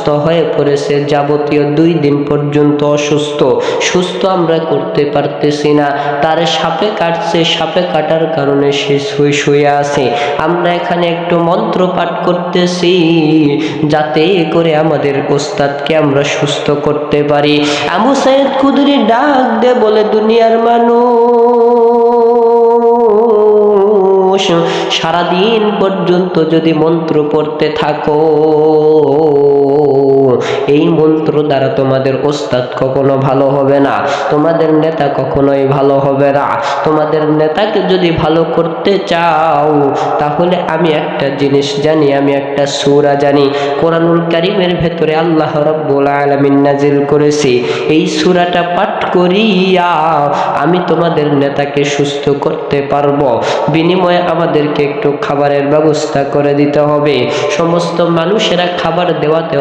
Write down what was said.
অসুস্থ হয়ে পড়েছে, যাবতীয় 2 দিন পর্যন্ত অসুস্থ, সুস্থ আমরা করতে পারতেছি না। তার সাপে কাটছে, সাপে কাটার কারণে সে শুয়ে আছে। আমরা এখানে একটু মন্ত্র পাঠ করতেছি যাতে করে আমাদের ওস্তাদকে আমরা সুস্থ করতে পারি। আবু সাইদ খুদরি ডাক দে বলে, দুনিয়ার মানুষ, সারাদিন পর্যন্ত যদি মন্ত্র পড়তে থাকো, এই মন্ত্র দ্বারা তোমাদের ওস্তাদ কখনো ভালো হবে না, তোমাদের নেতা কখনোই ভালো হবে না। তোমাদের নেতাকে যদি ভালো করতে চাও, তাহলে আমি একটা জিনিস জানি, আমি একটা সূরা জানি, কোরআনুল কারীমের ভেতরে আল্লাহ রাব্বুল আলামিন নাজিল করেছে। এই সূরাটা পাঠ করিয়া আমি তোমাদের নেতাকে সুস্থ করতে পারবো। বিনিময়ে আমাদেরকে একটু খাবারের ব্যবস্থা করে দিতে হবে। সমস্ত মানুষেরা খাবার দেওয়াতে